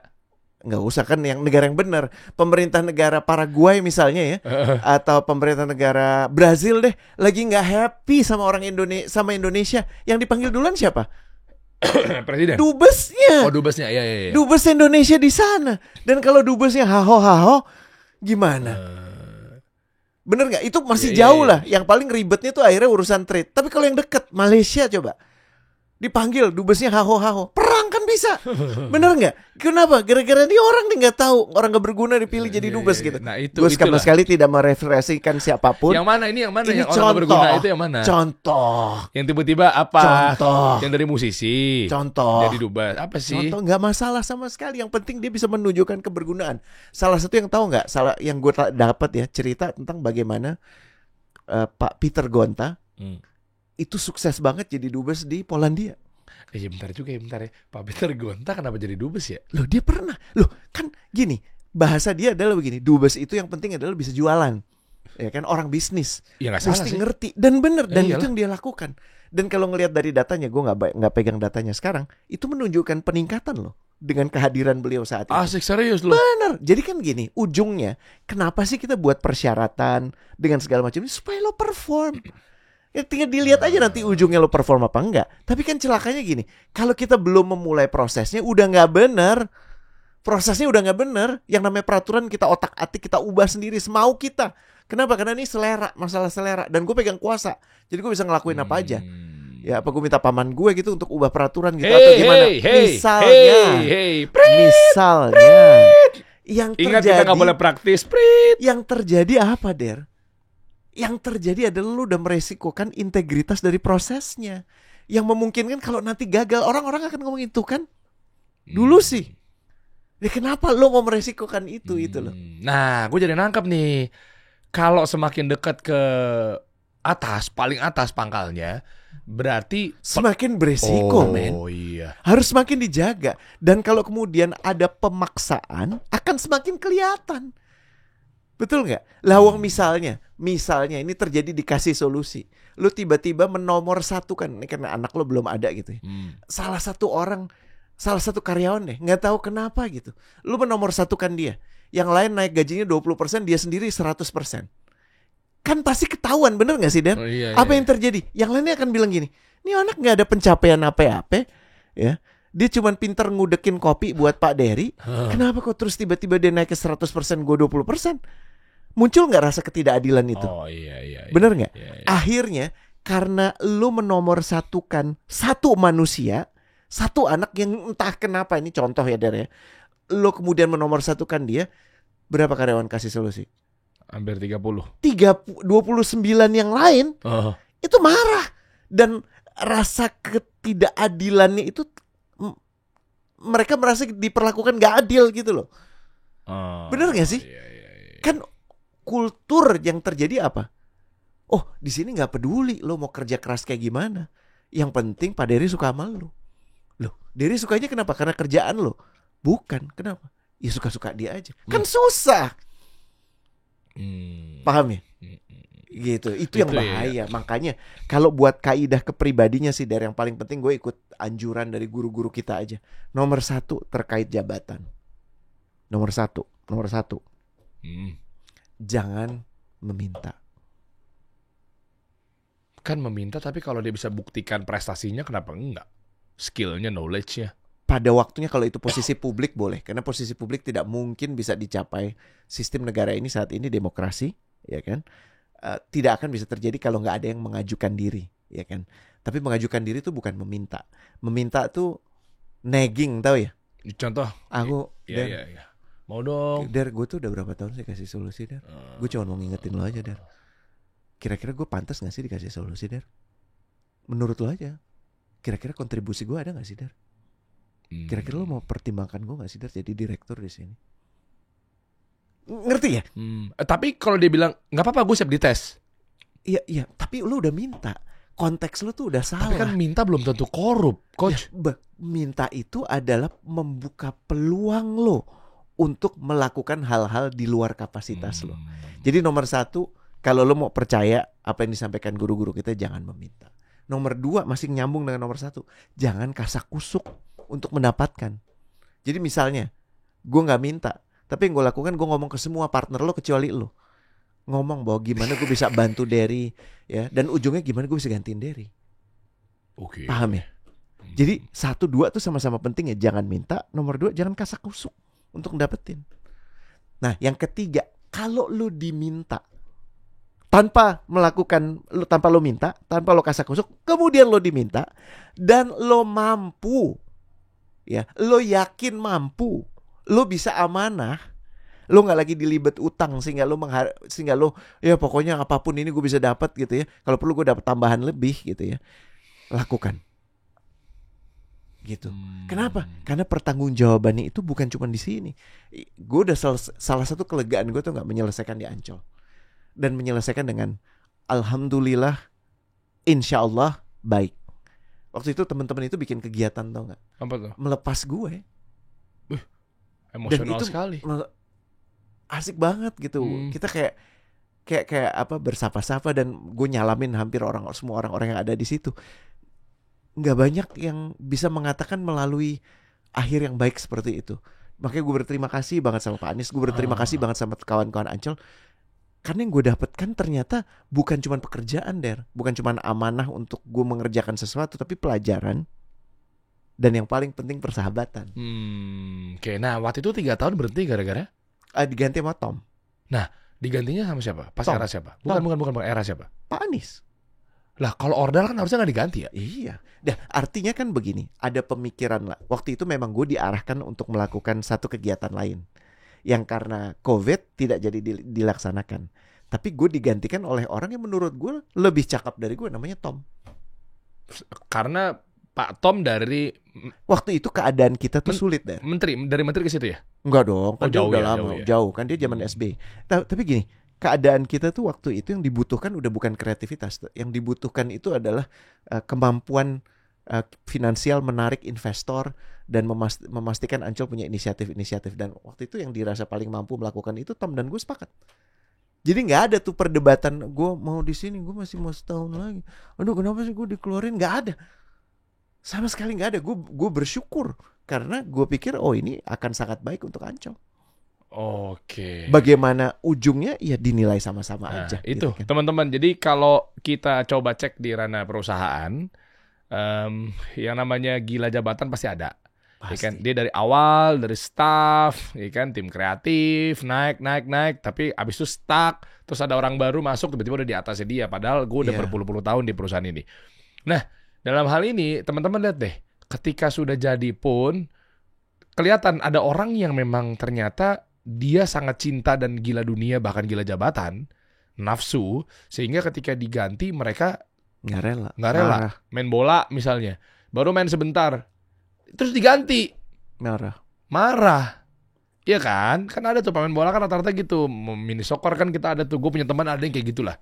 Speaker 1: Nggak usah kan yang negara yang benar. Pemerintah negara Paraguay misalnya ya, atau pemerintah negara Brazil deh, lagi nggak happy sama orang Indonesia, yang dipanggil duluan siapa?
Speaker 2: Presiden.
Speaker 1: Dubesnya.
Speaker 2: Oh, dubesnya. Iya.
Speaker 1: Dubes Indonesia di sana. Dan kalau dubesnya haho gimana? Bener nggak? Itu masih jauh lah. Yang paling ribetnya tuh akhirnya urusan trade. Tapi kalau yang deket, Malaysia coba dipanggil dubesnya haho perang kan bisa. Bener nggak? Kenapa? Gara-gara dia orang nih nggak tahu, orang nggak berguna dipilih jadi dubes gitu.
Speaker 2: Nah, itu
Speaker 1: gue sama sekali tidak mereferensikan siapapun.
Speaker 2: Yang mana ini? Yang mana?
Speaker 1: Ini
Speaker 2: Yang orang nggak berguna itu yang mana?
Speaker 1: Contoh.
Speaker 2: Yang tiba-tiba apa?
Speaker 1: Contoh.
Speaker 2: Yang dari musisi.
Speaker 1: Contoh.
Speaker 2: Jadi dubes. Apa sih?
Speaker 1: Contoh, nggak masalah sama sekali. Yang penting dia bisa menunjukkan kebergunaan. Salah satu yang tahu nggak? Yang gue dapat ya cerita tentang bagaimana Pak Peter Gonta itu sukses banget jadi dubes di Polandia.
Speaker 2: Bentar ya. Pak Peter Gonta kenapa jadi dubes ya?
Speaker 1: Loh, dia pernah. Loh, kan gini, bahasa dia adalah begini, dubes itu yang penting adalah bisa jualan. Ya kan, orang bisnis.
Speaker 2: Ya nggak salah
Speaker 1: mesti
Speaker 2: sih.
Speaker 1: ngerti dan bener, dan itu
Speaker 2: Iyalah.
Speaker 1: yang dia lakukan. Dan kalau ngelihat dari datanya, gue nggak pegang datanya sekarang, itu menunjukkan peningkatan loh dengan kehadiran beliau saat itu.
Speaker 2: Asik, serius loh.
Speaker 1: Bener. Jadi kan gini, ujungnya kenapa sih kita buat persyaratan dengan segala macam ini supaya lo perform. Ya, tinggal dilihat aja nanti ujungnya lo perform apa enggak. Tapi kan celakanya gini, kalau kita belum memulai prosesnya udah nggak bener. Prosesnya udah nggak bener. Yang namanya peraturan kita otak-atik, kita ubah sendiri semau kita. Kenapa? Karena ini selera, masalah selera. Dan gue pegang kuasa, jadi gue bisa ngelakuin apa aja. Ya, apa gue minta paman gue gitu untuk ubah peraturan gitu atau gimana? Misalnya yang
Speaker 2: Ingat,
Speaker 1: terjadi,
Speaker 2: kita nggak boleh praktis, Prit.
Speaker 1: yang terjadi apa, Der? Yang terjadi adalah lu udah meresikokan integritas dari prosesnya, yang memungkinkan kalau nanti gagal orang-orang akan ngomong itu kan. Dulu sih. Ya kenapa lu mau meresikokan itu loh.
Speaker 2: Nah, gue jadi nangkep nih. Kalau semakin dekat ke atas, paling atas pangkalnya, berarti
Speaker 1: Semakin beresiko, men.
Speaker 2: Oh iya.
Speaker 1: Harus semakin dijaga. Dan kalau kemudian ada pemaksaan, akan semakin kelihatan. Betul nggak? Lawang misalnya ini terjadi, dikasih solusi. Lu tiba-tiba menomorsatukan, ini karena anak lo belum ada gitu ya. Salah satu karyawan deh, nggak tahu kenapa gitu. Lu menomorsatukan dia. Yang lain naik gajinya 20%, dia sendiri 100%. Kan pasti ketahuan, bener nggak sih, Dan?
Speaker 2: Oh, iya,
Speaker 1: Apa
Speaker 2: iya.
Speaker 1: yang terjadi? Yang lainnya akan bilang gini, ini anak nggak ada pencapaian apa-apa, ya. Dia cuma pinter ngudekin kopi buat Pak Dery. Kenapa kok terus tiba-tiba dia naik ke 100%, gue 20%? Muncul nggak rasa ketidakadilan itu?
Speaker 2: Oh iya.
Speaker 1: Bener nggak?
Speaker 2: Iya.
Speaker 1: Akhirnya karena lu menomorsatukan satu manusia, satu anak yang entah kenapa, ini contoh ya, Dar ya, lu kemudian menomorsatukan dia, berapa karyawan kasih solusi?
Speaker 2: Hampir 30.
Speaker 1: 29 yang lain itu marah, dan rasa ketidakadilannya itu mereka merasa diperlakukan gak adil gitu loh. Bener gak sih?
Speaker 2: Iya.
Speaker 1: Kan kultur yang terjadi apa? Oh, di sini nggak peduli lo mau kerja keras kayak gimana. Yang penting Pak Dery suka sama lo. Loh, Dery sukanya kenapa? Karena kerjaan lo? Bukan, kenapa? Ya suka-suka dia aja. Kan susah. Paham ya? Gitu. Itu yang bahaya. Makanya kalau buat kaidah kepribadinya sih, dari yang paling penting gue ikut anjuran dari guru-guru kita aja. Nomor 1 terkait jabatan. Nomor satu. Jangan meminta.
Speaker 2: Kan meminta, tapi kalau dia bisa buktikan prestasinya, kenapa enggak? Skillnya, knowledge-nya.
Speaker 1: Pada waktunya kalau itu posisi publik boleh. Karena posisi publik tidak mungkin bisa dicapai. Sistem negara ini saat ini demokrasi. ya kan? Tidak akan bisa terjadi kalau nggak ada yang mengajukan diri, ya kan? Tapi mengajukan diri itu bukan meminta. Meminta tuh nagging, tahu ya?
Speaker 2: Contoh.
Speaker 1: Aku,
Speaker 2: Iya. Mau dong.
Speaker 1: Der, gue tuh udah berapa tahun sih kasih solusi, Der? Gue cuma mau ngingetin lo aja, Der. Kira-kira gue pantas gak sih dikasih solusi, Der? Menurut lo aja. Kira-kira kontribusi gue ada gak sih, Der? Kira-kira lo mau pertimbangkan gue gak sih, Der, jadi direktur di sini? Ngerti ya?
Speaker 2: Tapi kalau dia bilang nggak apa-apa, gue siap dites.
Speaker 1: Iya. Tapi lo udah minta. Konteks lo tuh udah salah.
Speaker 2: Tapi kan minta belum tentu korup, coach.
Speaker 1: Ya, minta itu adalah membuka peluang lo untuk melakukan hal-hal di luar kapasitas lo. Jadi nomor 1, kalau lo mau percaya apa yang disampaikan guru-guru kita, jangan meminta. Nomor 2, masih nyambung dengan nomor 1, jangan kasak kusuk untuk mendapatkan. Jadi misalnya, gue gak minta, tapi yang gue lakukan, gue ngomong ke semua partner lo kecuali lo. Ngomong bahwa gimana gue bisa bantu Derry, ya, dan ujungnya gimana gue bisa gantiin Derry.
Speaker 2: Oke.
Speaker 1: Paham ya? Jadi 1, 2 tuh sama-sama penting ya. Jangan minta. Nomor 2, jangan kasak kusuk untuk dapetin. Nah, yang ketiga, kalau lo diminta tanpa lo minta, tanpa lo kasak kusuk, kemudian lo diminta dan lo mampu, ya, lo yakin mampu, lo bisa amanah, lo nggak lagi dilibet utang sehingga lo ya pokoknya apapun ini gue bisa dapat gitu ya. Kalau perlu gue dapat tambahan lebih gitu ya. Lakukan. Gitu. Kenapa? Karena pertanggungjawabannya itu bukan cuma di sini. Gue udah salah satu kelegaan gue tuh nggak menyelesaikan di Ancol dan menyelesaikan dengan alhamdulillah, insya Allah baik. Waktu itu teman-teman itu bikin kegiatan, tau nggak?
Speaker 2: Apa tuh?
Speaker 1: Melepas gue.
Speaker 2: Emosional
Speaker 1: Dan itu
Speaker 2: sekali.
Speaker 1: Asik banget gitu. Kita kayak apa, bersapa-sapa, dan gue nyalamin hampir semua orang-orang yang ada di situ. Nggak banyak yang bisa mengatakan melalui akhir yang baik seperti itu. Makanya gue berterima kasih banget sama Pak Anies. Gue berterima kasih banget sama kawan-kawan Ancol. Karena yang gue dapatkan ternyata bukan cuma pekerjaan, Der. Bukan cuma amanah untuk gue mengerjakan sesuatu, tapi pelajaran. Dan yang paling penting persahabatan.
Speaker 2: Oke, nah waktu itu 3 tahun berhenti gara-gara?
Speaker 1: Diganti sama Tom.
Speaker 2: Nah, digantinya sama siapa? Pas
Speaker 1: Tom.
Speaker 2: era siapa? Bukan, era siapa?
Speaker 1: Pak Anies.
Speaker 2: Lah, kalau Ordal kan harusnya nggak diganti ya?
Speaker 1: Iya. Nah, artinya kan begini, ada pemikiran lah. Waktu itu memang gue diarahkan untuk melakukan satu kegiatan lain yang karena COVID tidak jadi dilaksanakan. Tapi gue digantikan oleh orang yang menurut gue lebih cakap dari gue, namanya Tom.
Speaker 2: Karena Pak Tom dari
Speaker 1: waktu itu keadaan kita tuh sulit, deh.
Speaker 2: Dari menteri ke situ ya?
Speaker 1: Enggak dong, kan
Speaker 2: jauh
Speaker 1: udah
Speaker 2: ya,
Speaker 1: lama, jauh kan dia zaman SB. Tapi gini, keadaan kita tuh waktu itu yang dibutuhkan udah bukan kreativitas. Yang dibutuhkan itu adalah kemampuan finansial menarik investor dan memastikan Ancol punya inisiatif-inisiatif. Dan waktu itu yang dirasa paling mampu melakukan itu Tom, dan gue sepakat. Jadi nggak ada tuh perdebatan gue mau di sini, gue masih mau setahun lagi. Aduh, kenapa sih gue dikeluarin? Nggak ada, sama sekali nggak ada. Gue bersyukur karena gue pikir ini akan sangat baik untuk Ancol.
Speaker 2: Oke.
Speaker 1: Bagaimana ujungnya ya dinilai sama-sama aja.
Speaker 2: Itu
Speaker 1: gitu kan.
Speaker 2: teman-teman. Jadi kalau kita coba cek di ranah perusahaan, yang namanya gila jabatan pasti ada. Ya kan? Dia dari awal, dari staff, ya kan, tim kreatif, naik, tapi abis itu stuck, terus ada orang baru masuk, tiba-tiba udah di atasnya dia, padahal gue udah berpuluh-puluh tahun di perusahaan ini. Nah, dalam hal ini, teman-teman lihat deh, ketika sudah jadi pun, kelihatan ada orang yang memang ternyata dia sangat cinta dan gila dunia, bahkan gila jabatan, nafsu, sehingga ketika diganti mereka
Speaker 1: nggak
Speaker 2: rela. Main bola misalnya, baru main sebentar, terus diganti, marah, iya kan? Kan ada tuh pemain bola kan rata-rata gitu, mini soccer kan kita ada tuh, gue punya teman ada yang kayak gitulah.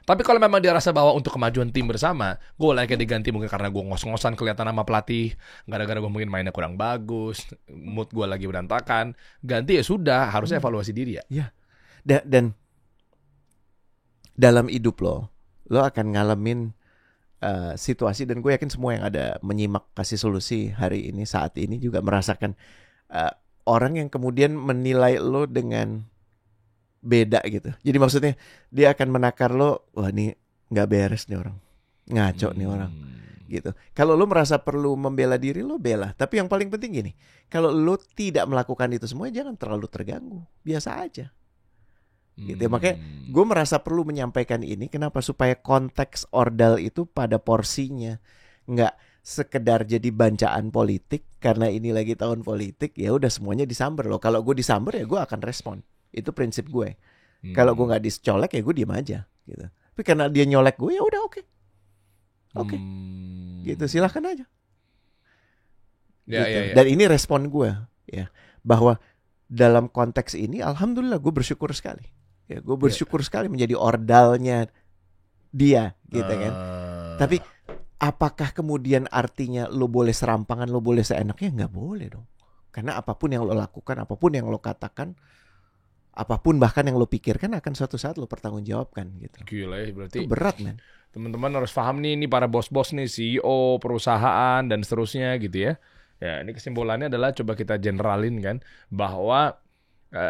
Speaker 2: Tapi kalau memang dia rasa bahwa untuk kemajuan tim bersama, gue kayak diganti mungkin karena gue ngos-ngosan kelihatan sama pelatih, gara-gara gue mungkin mainnya kurang bagus, mood gue lagi berantakan, ganti ya sudah, harusnya evaluasi diri ya.
Speaker 1: Iya. Dan dalam hidup lo akan ngalamin situasi, dan gue yakin semua yang ada menyimak Kasih Solusi hari ini, saat ini juga merasakan orang yang kemudian menilai lo dengan beda gitu. Jadi maksudnya dia akan menakar lo, wah ini nggak beres nih orang, ngaco nih orang gitu. Kalau lo merasa perlu membela diri, lo bela. Tapi yang paling penting gini, kalau lo tidak melakukan itu semua, jangan terlalu terganggu, biasa aja. Gitu ya. Makanya gue merasa perlu menyampaikan ini. Kenapa? Supaya konteks ordal itu pada porsinya, nggak sekedar jadi bancaan politik. Karena ini lagi tahun politik, ya udah semuanya disamber loh. Kalau gue disamber ya gue akan respon. Itu prinsip gue. Kalau gue nggak dicolek ya gue diam aja. Gitu. Tapi karena dia nyolek gue, ya udah oke. Gitu, silahkan aja.
Speaker 2: Ya,
Speaker 1: Gitu.
Speaker 2: ya, ya.
Speaker 1: Dan ini respon gue, ya, bahwa dalam konteks ini, alhamdulillah gue bersyukur sekali. Ya, gue bersyukur sekali menjadi ordalnya dia, gitu kan. Tapi apakah kemudian artinya lo boleh serampangan, lo boleh seenaknya? Nggak boleh dong. Karena apapun yang lo lakukan, apapun yang lo katakan, apapun bahkan yang lo pikirkan akan suatu saat lo pertanggungjawabkan gitu.
Speaker 2: Gila ya, berarti
Speaker 1: Itu berat, men.
Speaker 2: teman-teman harus paham nih, ini para bos-bos nih, CEO, perusahaan dan seterusnya gitu ya. Ya, ini kesimpulannya adalah coba kita generalin kan, bahwa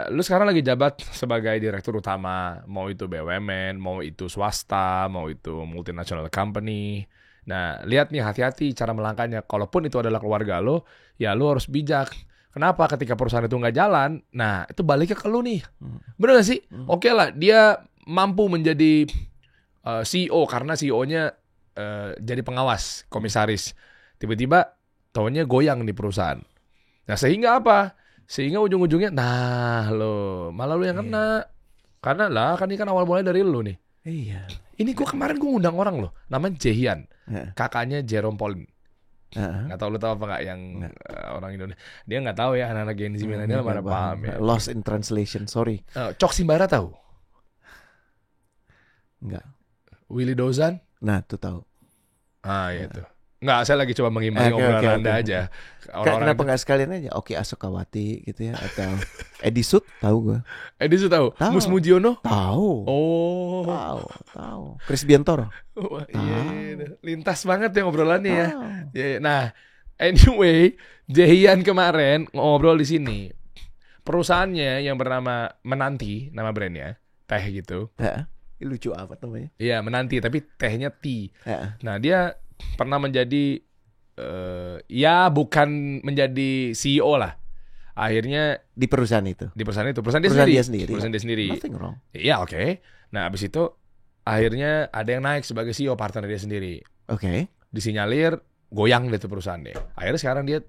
Speaker 2: lu sekarang lagi jabat sebagai direktur utama, mau itu BUMN, mau itu swasta, mau itu multinational company. Nah, lihat nih, hati-hati cara melangkahnya. Kalaupun itu adalah keluarga lo, ya lo harus bijak. Kenapa? Ketika perusahaan itu nggak jalan, nah itu baliknya ke lo nih. Bener gak sih? Oke lah, dia mampu menjadi CEO karena CEO-nya jadi pengawas, komisaris. Tiba-tiba tahunnya goyang di perusahaan. Nah, sehingga apa? Sehingga ujung-ujungnya, nah lo, malah lo yang kena. Karena lah, kan ini kan awal mulanya dari lo nih.
Speaker 1: Iya.
Speaker 2: Ini kemarin gue ngundang orang loh, namanya Jaehyun, kakaknya Jerome Pauline. Nggak tahu lo tahu apa nggak yang orang Indonesia. Dia nggak tahu ya, anak-anak Gen Z milenial mana paham ya.
Speaker 1: Lost in translation, sorry.
Speaker 2: Chok Simbara tahu?
Speaker 1: Enggak.
Speaker 2: Willy Dozan?
Speaker 1: Nah, tuh tahu.
Speaker 2: Ya itu. Nggak, saya lagi coba mengimbangi obrolan Anda aja.
Speaker 1: Kenapa nggak sekalian aja? Oke, Asokawati gitu ya, atau Edi Sud tahu gue.
Speaker 2: Edi Sud tahu? Mus Mujiono?
Speaker 1: Tahu.
Speaker 2: Oh.
Speaker 1: Tahu. Chris Biantoro.
Speaker 2: Iya. Lintas banget ya obrolannya ya. Nah, anyway, Jaehyun kemarin ngobrol di sini. Perusahaannya yang bernama Menanti, nama brandnya, teh gitu.
Speaker 1: Lucu apa namanya?
Speaker 2: Iya, Menanti, tapi tehnya tea. Nah, dia pernah menjadi ya bukan menjadi CEO lah. Akhirnya
Speaker 1: di perusahaan itu.
Speaker 2: Perusahaan
Speaker 1: dia sendiri.
Speaker 2: Perusahaan dia sendiri.
Speaker 1: Nothing wrong.
Speaker 2: Iya, oke. Nah, abis itu akhirnya ada yang naik sebagai CEO, partner dia sendiri.
Speaker 1: Oke.
Speaker 2: Disinyalir goyang deh tuh perusahaan dia. Akhirnya sekarang dia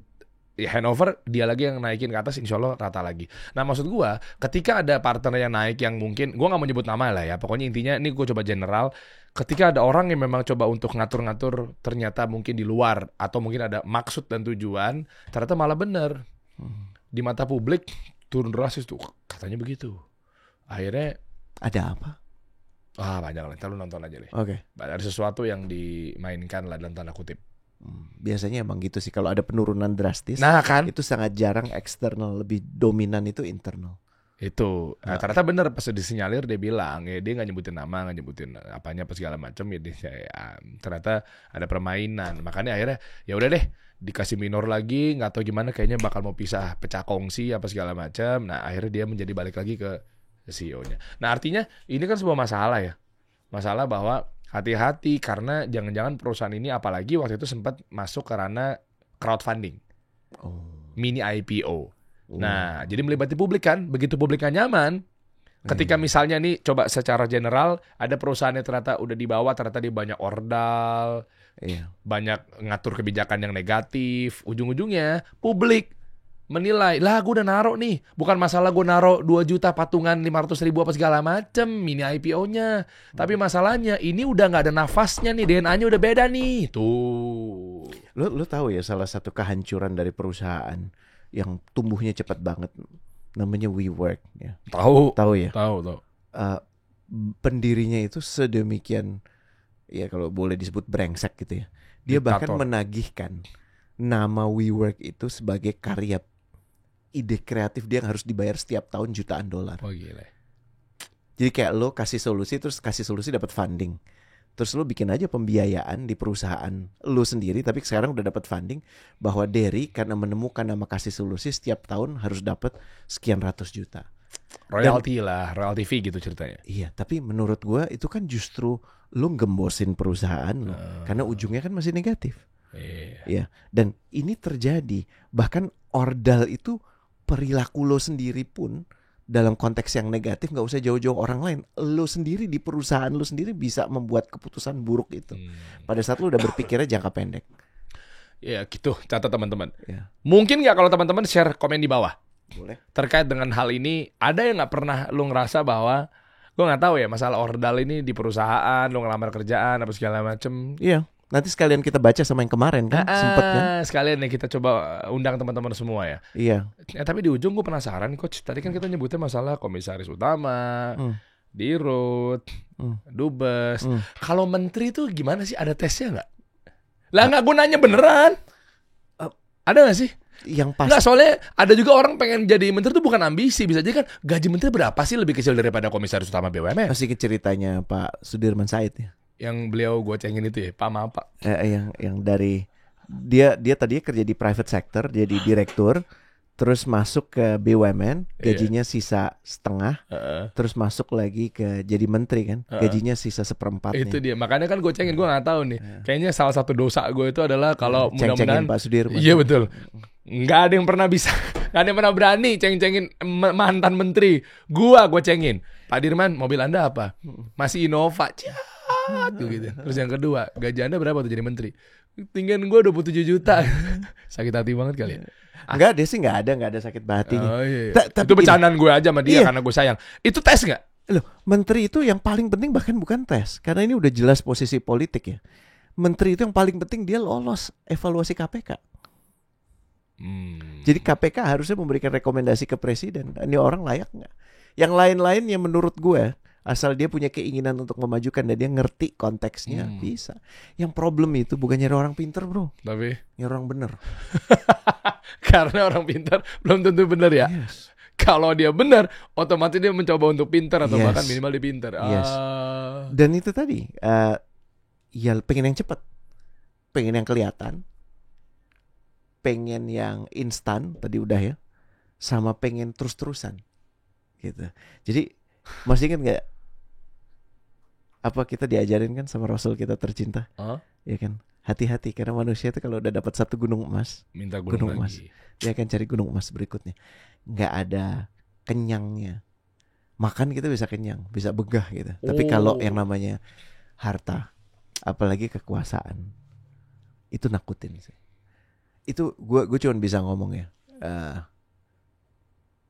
Speaker 2: handover, dia lagi yang naikin ke atas, insya Allah rata lagi. Nah, maksud gua, ketika ada partner yang naik yang mungkin, gua nggak mau nyebut nama lah ya, pokoknya intinya ini gua coba general. Ketika ada orang yang memang coba untuk ngatur-ngatur, ternyata mungkin di luar atau mungkin ada maksud dan tujuan, ternyata malah bener. Di mata publik turun drastis tuh, katanya begitu. Akhirnya
Speaker 1: ada apa?
Speaker 2: Banyak lah, ntar lu nonton aja deh.
Speaker 1: Oke.
Speaker 2: Ada sesuatu yang dimainkan lah dalam tanda kutip.
Speaker 1: Biasanya emang gitu sih, kalau ada penurunan drastis.
Speaker 2: Nah kan,
Speaker 1: itu sangat jarang eksternal, lebih dominan itu internal.
Speaker 2: Itu ternyata bener pas disinyalir dia bilang ya, dia nggak nyebutin nama, nggak nyebutin apanya apa segala macam ya, ternyata ada permainan. Makanya akhirnya ya udah deh, dikasih minor lagi, nggak tahu gimana, kayaknya bakal mau pisah, pecah kongsi apa segala macam. Nah, akhirnya dia menjadi balik lagi ke CEO-nya. Nah, artinya ini kan sebuah masalah ya, masalah bahwa hati-hati karena jangan-jangan perusahaan ini apalagi waktu itu sempat masuk ke ranah crowdfunding, mini IPO. Nah, jadi melibatkan publik kan, begitu publiknya nyaman. Ketika misalnya nih, coba secara general, ada perusahaan yang ternyata udah di bawah, ternyata dia banyak ordal, banyak ngatur kebijakan yang negatif, ujung-ujungnya publik menilai, lah gue udah naruh nih, bukan masalah gue naruh 2 juta patungan 500 ribu apa segala macem, mini IPO-nya. Tapi masalahnya, ini udah gak ada nafasnya nih, DNA-nya udah beda nih. Tuh.
Speaker 1: Lo tahu ya salah satu kehancuran dari perusahaan yang tumbuhnya cepat banget, namanya WeWork ya. Tahu ya?
Speaker 2: Tahu.
Speaker 1: Pendirinya itu sedemikian, ya kalau boleh disebut brengsek gitu ya. Dia bahkan menagihkan nama WeWork itu sebagai karya ide kreatif dia yang harus dibayar setiap tahun jutaan dolar.
Speaker 2: Oh gila.
Speaker 1: Jadi kayak lo kasih solusi, terus kasih solusi dapat funding. Terus lo bikin aja pembiayaan di perusahaan lo sendiri, tapi sekarang udah dapat funding, bahwa Derry karena menemukan nama kasih solusi setiap tahun harus dapat sekian ratus juta.
Speaker 2: Royalty lah, royalty fee gitu ceritanya.
Speaker 1: Iya, tapi menurut gua itu kan justru lo gembosin perusahaan lo, karena ujungnya kan masih negatif. Iya. Dan ini terjadi, bahkan ordal itu perilaku lo sendiri pun dalam konteks yang negatif nggak usah jauh-jauh orang lain. Lu sendiri di perusahaan lu sendiri bisa membuat keputusan buruk itu. Pada saat lu udah berpikirnya jangka pendek.
Speaker 2: Ya gitu, catat teman-teman.
Speaker 1: Ya.
Speaker 2: Mungkin nggak kalau teman-teman share komen di bawah
Speaker 1: Boleh.
Speaker 2: terkait dengan hal ini. Ada yang nggak pernah lu ngerasa bahwa gue nggak tahu ya masalah ordal ini di perusahaan, lu ngelamar kerjaan apa segala macem.
Speaker 1: Iya. Nanti sekalian kita baca sama yang kemarin kan, sempet kan?
Speaker 2: Sekalian nih kita coba undang teman-teman semua ya.
Speaker 1: Iya.
Speaker 2: Tapi di ujung gue penasaran, coach. Tadi kan kita nyebutnya masalah komisaris utama, dirut, dubes. Kalau menteri itu gimana sih? Ada tesnya nggak? Lah nggak, gue nanya beneran. Ada nggak sih?
Speaker 1: Yang pasti
Speaker 2: Nggak, soalnya ada juga orang pengen jadi menteri itu bukan ambisi. Bisa aja kan gaji menteri berapa sih lebih kecil daripada komisaris utama BUMN?
Speaker 1: masih ceritanya Pak Sudirman Said ya.
Speaker 2: Yang beliau gocengin itu ya, Pak maaf Pak.
Speaker 1: Yang dari dia tadinya kerja di private sector jadi direktur, terus masuk ke BUMN, gajinya sisa setengah, terus masuk lagi ke jadi menteri kan, gajinya sisa seperempatnya.
Speaker 2: Itu dia, makanya kan gocengin, gue nggak tahu nih. Kayaknya salah satu dosa gue itu adalah kalau
Speaker 1: Ceng-cengin
Speaker 2: mudah-mudahan
Speaker 1: Pak Sudirman.
Speaker 2: Iya betul. Nggak ada yang pernah bisa, nggak ada yang pernah berani ceng-cengin mantan menteri. Gue cengin. Pak Dirman, mobil Anda apa? Masih Innova. Gitu. Terus yang kedua, gaji Anda berapa tuh jadi menteri? Tinggian gue 27 juta. Sakit hati banget kali ya.
Speaker 1: Enggak, dia sih nggak ada sakit hatinya.
Speaker 2: Oh, iya.
Speaker 1: Tapi
Speaker 2: Itu bercandaan gue aja sama dia
Speaker 1: Iya.
Speaker 2: karena gue sayang. Itu tes nggak?
Speaker 1: Loh, menteri itu yang paling penting bahkan bukan tes, karena ini udah jelas posisi politik ya. Menteri itu yang paling penting dia lolos evaluasi KPK. Jadi KPK harusnya memberikan rekomendasi ke presiden. Ini orang layak nggak? Yang lain-lain yang menurut gue, asal dia punya keinginan untuk memajukan dan dia ngerti konteksnya, bisa. Yang problem itu bukan nyari orang pinter bro,
Speaker 2: Tapi
Speaker 1: nyari orang bener.
Speaker 2: karena orang pintar belum tentu benar ya.
Speaker 1: Yes.
Speaker 2: Kalau dia benar, otomatis dia mencoba untuk pintar atau
Speaker 1: Yes.
Speaker 2: bahkan minimal dia pintar.
Speaker 1: Yes. Dan itu tadi, ya pengen yang cepat, pengen yang kelihatan, pengen yang instan tadi udah ya, sama pengen terus-terusan, gitu. Jadi masih ingat nggak apa kita diajarin kan sama Rasul kita tercinta, ya kan? Hati-hati karena manusia itu kalau udah dapat satu gunung emas,
Speaker 2: Minta
Speaker 1: gunung
Speaker 2: gunung
Speaker 1: emas,
Speaker 2: lagi.
Speaker 1: dia akan cari gunung emas berikutnya. Nggak ada kenyangnya. Makan kita bisa kenyang, bisa begah gitu. Tapi kalau yang namanya harta, apalagi kekuasaan, itu nakutin sih. Itu gue cuma bisa ngomong ya.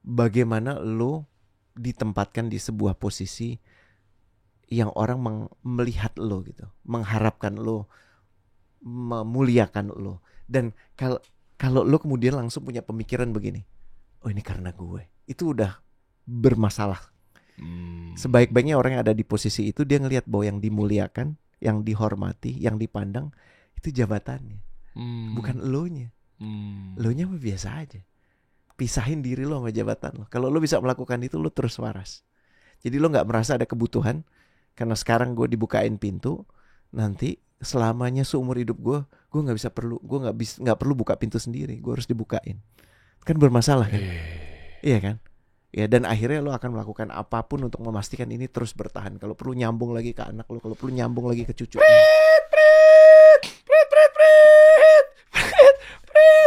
Speaker 1: Bagaimana lo ditempatkan di sebuah posisi yang orang melihat lo gitu, mengharapkan lo, memuliakan lo. Dan kalau lo kemudian langsung punya pemikiran begini, oh ini karena gue, itu udah bermasalah. Sebaik-baiknya orang yang ada di posisi itu dia ngelihat bahwa yang dimuliakan, yang dihormati, yang dipandang itu jabatannya, bukan elonya. Elonya mah biasa aja. Pisahin diri lo sama jabatan lo. Kalau lo bisa melakukan itu, lo terus waras. Jadi lo nggak merasa ada kebutuhan karena sekarang gue dibukain pintu, nanti selamanya seumur hidup gue nggak perlu buka pintu sendiri, gue harus dibukain. Kan bermasalah kan? Iya kan? Ya, dan akhirnya lo akan melakukan apapun untuk memastikan ini terus bertahan. Kalau perlu nyambung lagi ke anak lo, kalau perlu nyambung lagi ke cucu.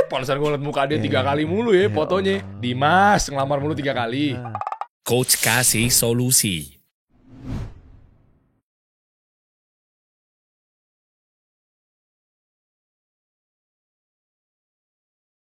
Speaker 2: Pantesan gue liat muka dia 3 kali mulu ya fotonya. Dimas ngelamar mulu 3 kali.
Speaker 3: Coach kasih solusi.